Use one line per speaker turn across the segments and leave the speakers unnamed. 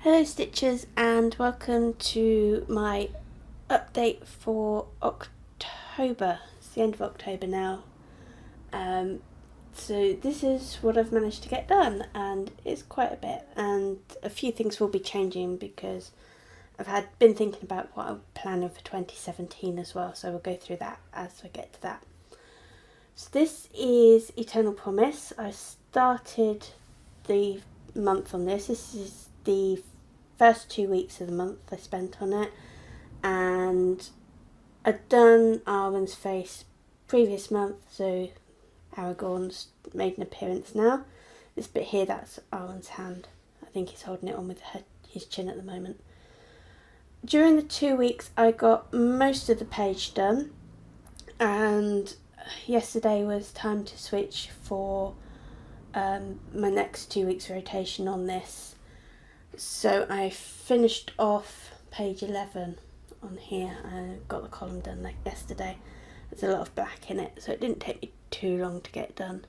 Hello Stitchers, and welcome to my update for October. It's the end of October now. So this is what I've managed to get done, and it's quite a bit, and a few things will be changing because I've been thinking about what I'm planning for 2017 as well, so we'll go through that as we get to that. So this is Eternal Promise. I started the month on this. This is the first 2 weeks of the month I spent on it, and I'd done Arwen's face previous month, so Aragorn's made an appearance now. This bit here, that's Arwen's hand. I think he's holding it on with his chin at the moment. During the 2 weeks I got most of the page done, and yesterday was time to switch for my next 2 weeks rotation on this. So I finished off page 11 on here. I got the column done yesterday. There's a lot of black in it, so it didn't take me too long to get done.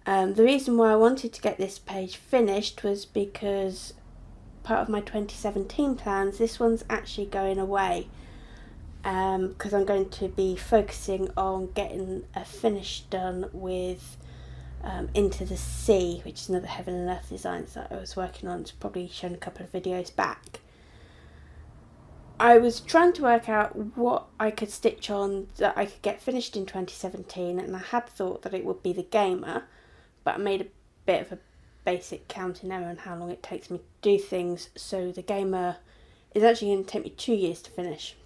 The reason why I wanted to get this page finished was because part of my 2017 plans, this one's actually going away, because I'm going to be focusing on getting a finish done with Into the Sea, which is another Heaven and Earth designs that I was working on. It's probably shown a couple of videos back. I was trying to work out what I could stitch on that I could get finished in 2017, and I had thought that it would be the Gamer, but I made a bit of a basic counting error on how long it takes me to do things, so the Gamer is actually going to take me 2 years to finish.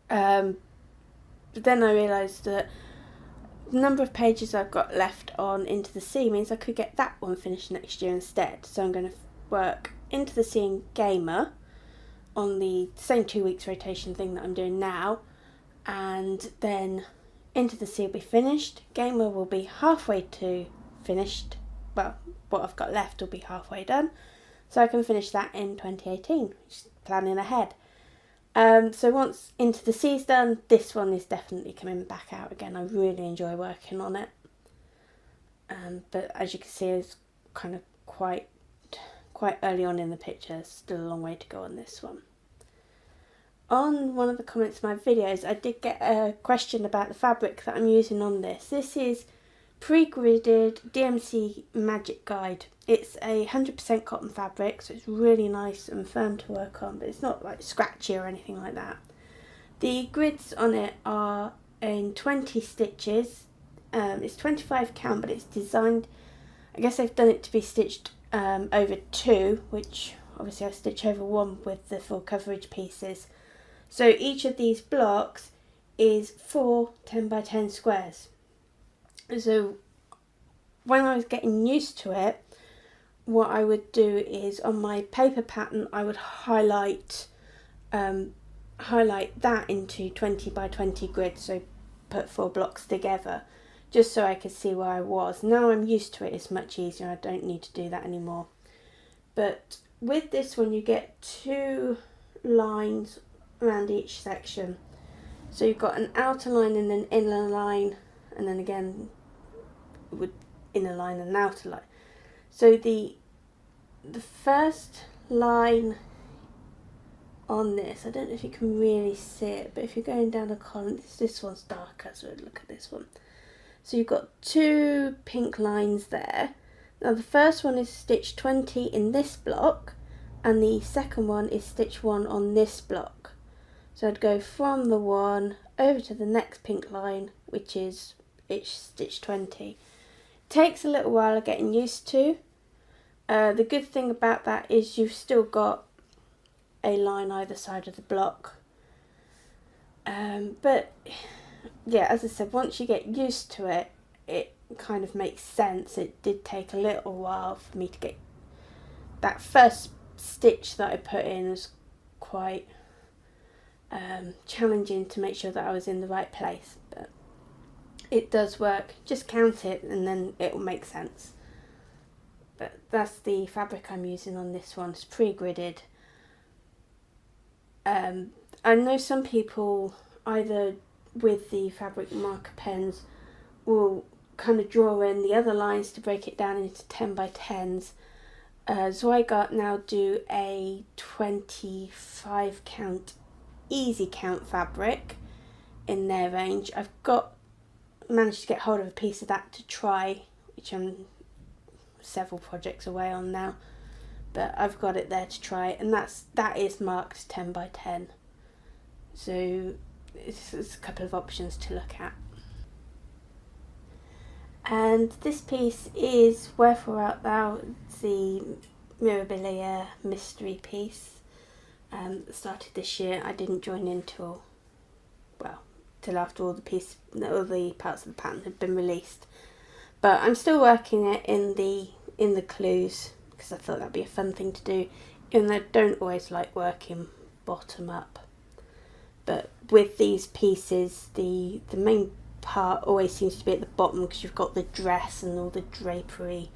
But then I realised that the number of pages I've got left on Into the Sea means I could get that one finished next year instead. So I'm going to work Into the Sea and Gamer on the same 2 weeks rotation thing that I'm doing now, and then Into the Sea will be finished. Gamer will be halfway to finished. Well, what I've got left will be halfway done, so I can finish that in 2018, just planning ahead. So once Into the Sea's done, this one is definitely coming back out again. I really enjoy working on it. But as you can see, it's kind of quite early on in the picture. Still a long way to go on this one. On one of the comments of my videos, I did get a question about the fabric that I'm using on this. This is pre-gridded DMC Magic Guide. It's 100% cotton fabric, so it's really nice and firm to work on, but it's not like scratchy or anything like that. The grids on it are in 20 stitches. It's 25 count, but it's designed, I guess they've done it to be stitched over 2, which obviously I stitch over 1 with the full coverage pieces. So each of these blocks is 4 10 by 10 squares. So when I was getting used to it, what I would do is on my paper pattern I would highlight that into 20 by 20 grids, so put 4 blocks together, just so I could see where I was. Now I'm used to it, it's much easier, I don't need to do that anymore. But with this one you get 2 lines around each section. So you've got an outer line and an inner line, and then again with inner line and outer line. So the first line on this, I don't know if you can really see it, but if you're going down a column, this one's darker, so look at this one. So you've got 2 pink lines there. Now the first one is stitch 20 in this block, and the second one is stitch 1 on this block. So I'd go from the 1 over to the next pink line, which is stitch 20. Takes a little while of getting used to. The good thing about that is you've still got a line either side of the block. But yeah, as I said, once you get used to it, it kind of makes sense. It did take a little while for me to get that first stitch that I put in was quite challenging to make sure that I was in the right place, but it does work. Just count it and then it will make sense. But that's the fabric I'm using on this one. It's pre-gridded. I know some people either with the fabric marker pens will kind of draw in the other lines to break it down into 10 by 10s. Zweigart now do a 25 count easy count fabric in their range. I've managed to get hold of a piece of that to try, which I'm several projects away on now, but I've got it there to try, and that is marked 10 by 10, so it's a couple of options to look at. And this piece is Wherefore Art Thou, the Mobilia mystery piece. That started this year. I didn't join in till after all the parts of the pattern had been released. But I'm still working it in the clues because I thought that'd be a fun thing to do. Even though I don't always like working bottom up. But with these pieces, the main part always seems to be at the bottom because you've got the dress and all the drapery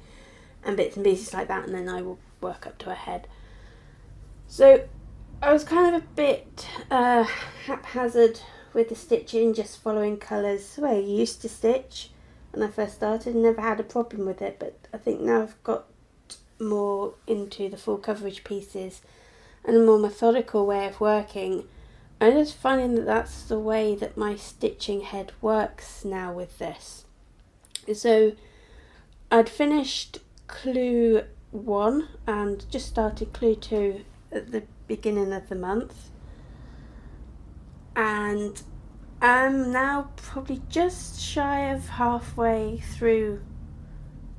and bits and pieces like that, and then I will work up to a head. So I was kind of a bit haphazard with the stitching, just following colours the way I used to stitch when I first started, and never had a problem with it. But I think now I've got more into the full coverage pieces and a more methodical way of working, I'm just finding that that's the way that my stitching head works now with this. So I'd finished clue 1 and just started clue 2 at the beginning of the month, and I'm now probably just shy of halfway through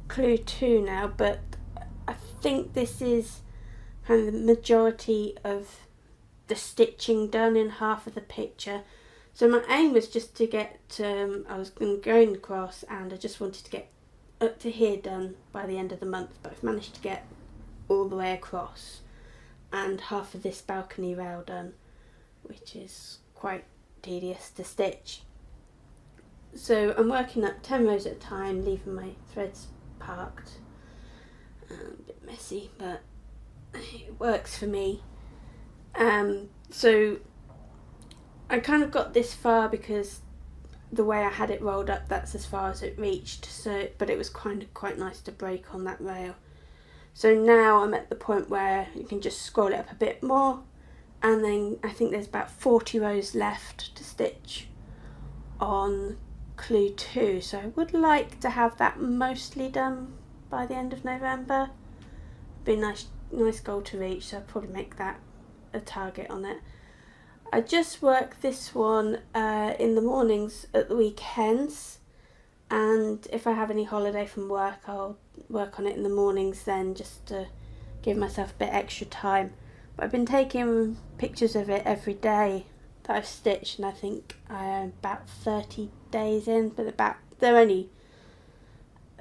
clue 2 now, but I think this is kind of the majority of the stitching done in half of the picture. So my aim was just to get, I was going across and I just wanted to get up to here done by the end of the month, but I've managed to get all the way across and half of this balcony rail done, which is quite tedious to stitch. So I'm working up 10 rows at a time, leaving my threads parked. A bit messy, but it works for me. So I kind of got this far because the way I had it rolled up, that's as far as it reached. So, but it was kind of quite nice to break on that rail. So now I'm at the point where you can just scroll it up a bit more, and then I think there's about 40 rows left to stitch on clue 2. So I would like to have that mostly done by the end of November. Be a nice goal to reach, so I'll probably make that a target on it. I just work this one in the mornings at the weekends, and if I have any holiday from work I'll work on it in the mornings then, just to give myself a bit extra time. But I've been taking pictures of it every day that I've stitched, and I think I'm about 30 days in, but they're only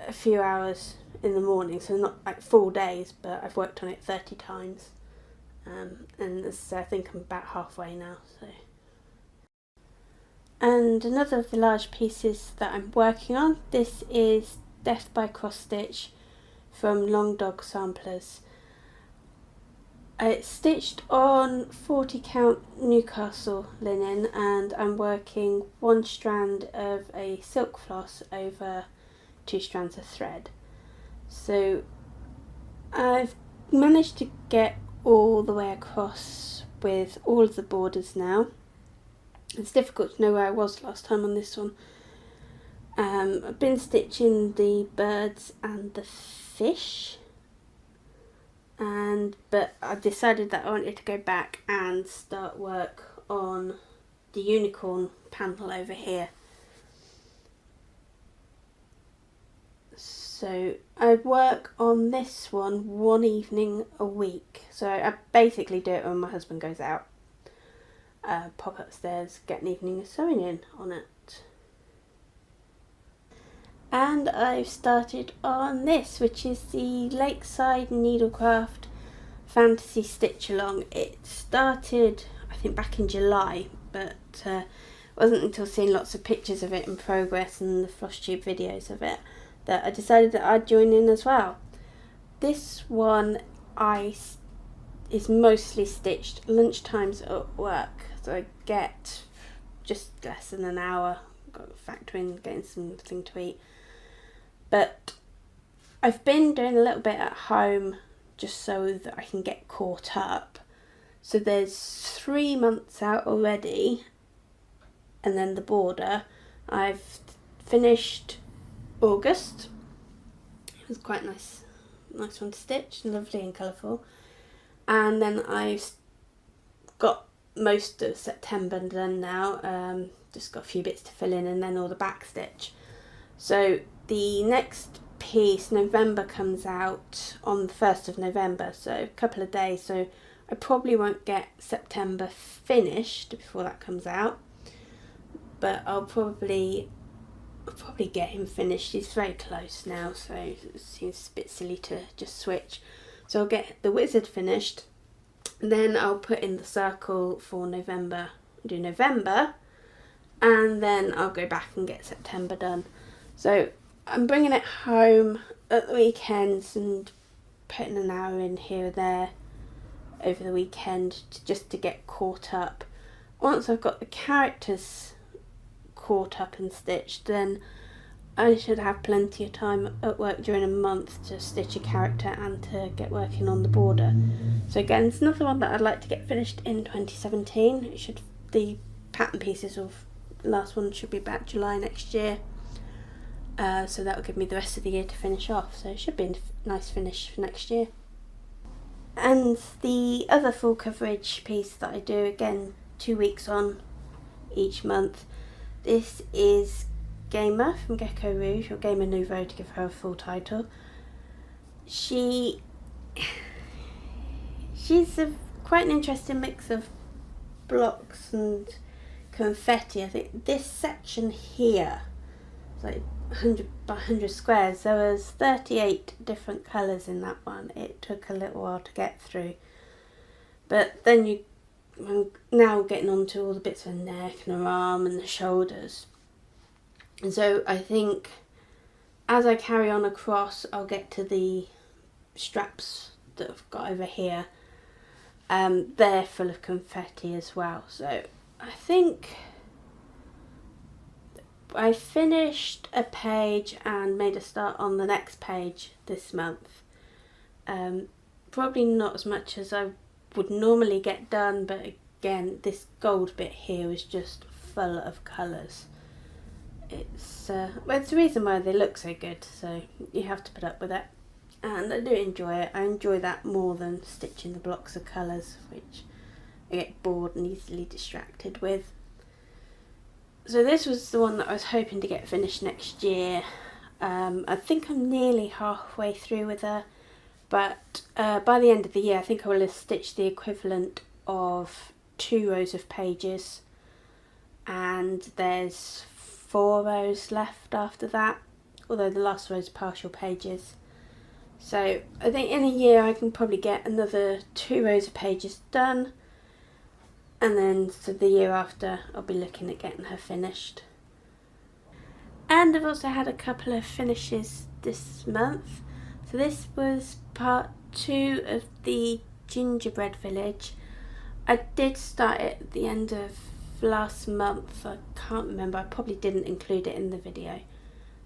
a few hours in the morning, so not like full days, but I've worked on it 30 times. And I think I'm about halfway now. So, and another of the large pieces that I'm working on, this is Death by Cross Stitch from Long Dog Samplers. It's stitched on 40 count Newcastle linen, and I'm working 1 strand of a silk floss over 2 strands of thread. So I've managed to get all the way across with all of the borders now. It's difficult to know where I was last time on this one. I've been stitching the birds and the fish, but I decided that I wanted to go back and start work on the unicorn panel over here. So I work on this one evening a week. So I basically do it when my husband goes out. Pop upstairs, get an evening of sewing in on it. And I've started on this, which is the Lakeside Needlecraft Fantasy Stitch Along. It started, I think, back in July, but it wasn't until seeing lots of pictures of it in progress and the Flosstube videos of it that I decided that I'd join in as well. This one is mostly stitched lunchtimes at work, so I get just less than an hour. Got to factor in getting something to eat. But I've been doing a little bit at home just so that I can get caught up. So there's 3 months out already, and then the border. I've finished August. It was quite nice one to stitch, lovely and colourful. And then I've got most of September done now, just got a few bits to fill in, and then all the back stitch. So the next piece, November, comes out on the 1st of November, so a couple of days, so I probably won't get September finished before that comes out, but I'll probably get him finished. He's very close now, so it seems a bit silly to just switch. So I'll get the wizard finished, then I'll put in the circle for November, do November, and then I'll go back and get September done. So I'm bringing it home at the weekends and putting an hour in here or there over the weekend just to get caught up. Once I've got the characters caught up and stitched, then I should have plenty of time at work during a month to stitch a character and to get working on the border. So again, it's another one that I'd like to get finished in 2017. The pattern pieces of the last one should be about July next year. So that will give me the rest of the year to finish off. So it should be a nice finish for next year. And the other full coverage piece that I do, again, 2 weeks on each month. This is Gamer from Gecko Rouge, or Gamer Nouveau to give her a full title. She's quite an interesting mix of blocks and confetti. I think this section here is like 100 by 100 squares. There was 38 different colours in that one. It took a little while to get through, but then I'm now getting on to all the bits of the neck and her arm and the shoulders, and so I think as I carry on across I'll get to the straps that I've got over here. They're full of confetti as well, so I think I finished a page and made a start on the next page this month. Probably not as much as I would normally get done, but again, this gold bit here is just full of colours. It's the reason why they look so good, so you have to put up with it. And I do enjoy it. I enjoy that more than stitching the blocks of colours, which I get bored and easily distracted with. So this was the one that I was hoping to get finished next year. I think I'm nearly halfway through with her, but by the end of the year I think I will have stitched the equivalent of 2 rows of pages, and there's 4 rows left after that, although the last row is partial pages. So I think in a year I can probably get another 2 rows of pages done, and then so the year after I'll be looking at getting her finished. And I've also had a couple of finishes this month. So this was part 2 of the Gingerbread Village. I did start it at the end of last month. I can't remember, I probably didn't include it in the video.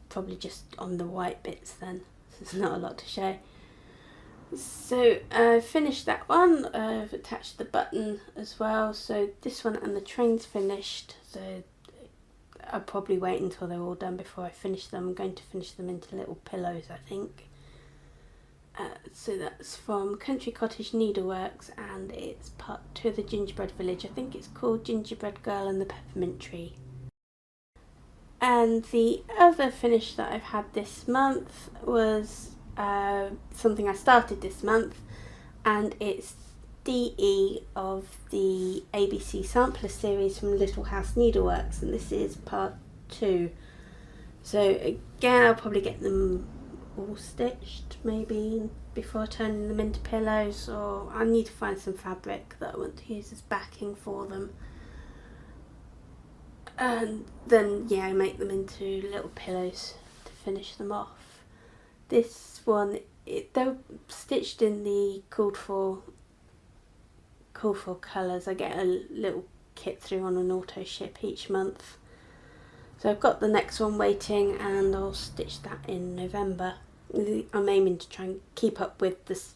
Probably just on the white bits then, so there's not a lot to show. So I finished that one. I've attached the button as well, so this one and the train's finished, so I'll probably wait until they're all done before I finish them. I'm going to finish them into little pillows, I think. So that's from Country Cottage Needleworks, and it's part 2 of the Gingerbread Village. I think it's called Gingerbread Girl and the Peppermint Tree. And the other finish that I've had this month was something I started this month, and it's DE of the ABC Sampler series from Little House Needleworks, and this is part 2. So again, I'll probably get them all stitched maybe before turning them into pillows, or I need to find some fabric that I want to use as backing for them, and then yeah, make them into little pillows to finish them off. This one, they're stitched in the called for colours. I get a little kit through on an auto ship each month. So I've got the next one waiting, and I'll stitch that in November. I'm aiming to try and keep up with this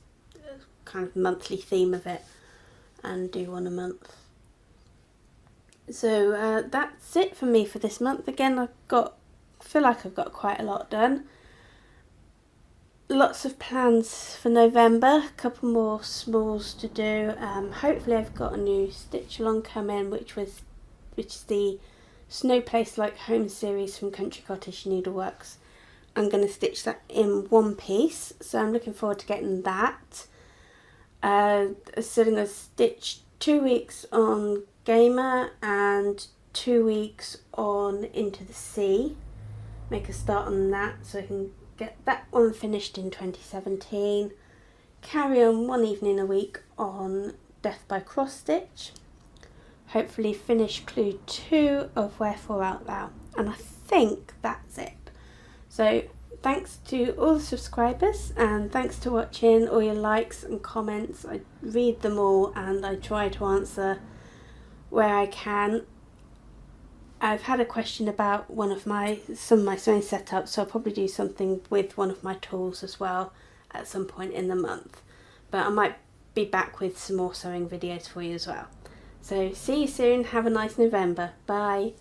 kind of monthly theme of it and do one a month. So that's it for me for this month. Again, I feel like I've got quite a lot done. Lots of plans for November, a couple more smalls to do. Hopefully I've got a new stitch along coming, which is the Snow Place Like Home series from Country Cottage Needleworks. I'm going to stitch that in one piece, so I'm looking forward to getting that. So I'm going to stitch 2 weeks on Gamer and 2 weeks on Into the Sea. Make a start on that so I can get that one finished in 2017. Carry on 1 evening a week on Death by Cross Stitch. Hopefully finish clue 2 of Wherefore Art Thou. And I think that's it. So thanks to all the subscribers, and thanks to watching, all your likes and comments. I read them all and I try to answer where I can. I've had a question about some of my sewing setups, so I'll probably do something with one of my tools as well at some point in the month. But I might be back with some more sewing videos for you as well. So see you soon. Have a nice November. Bye.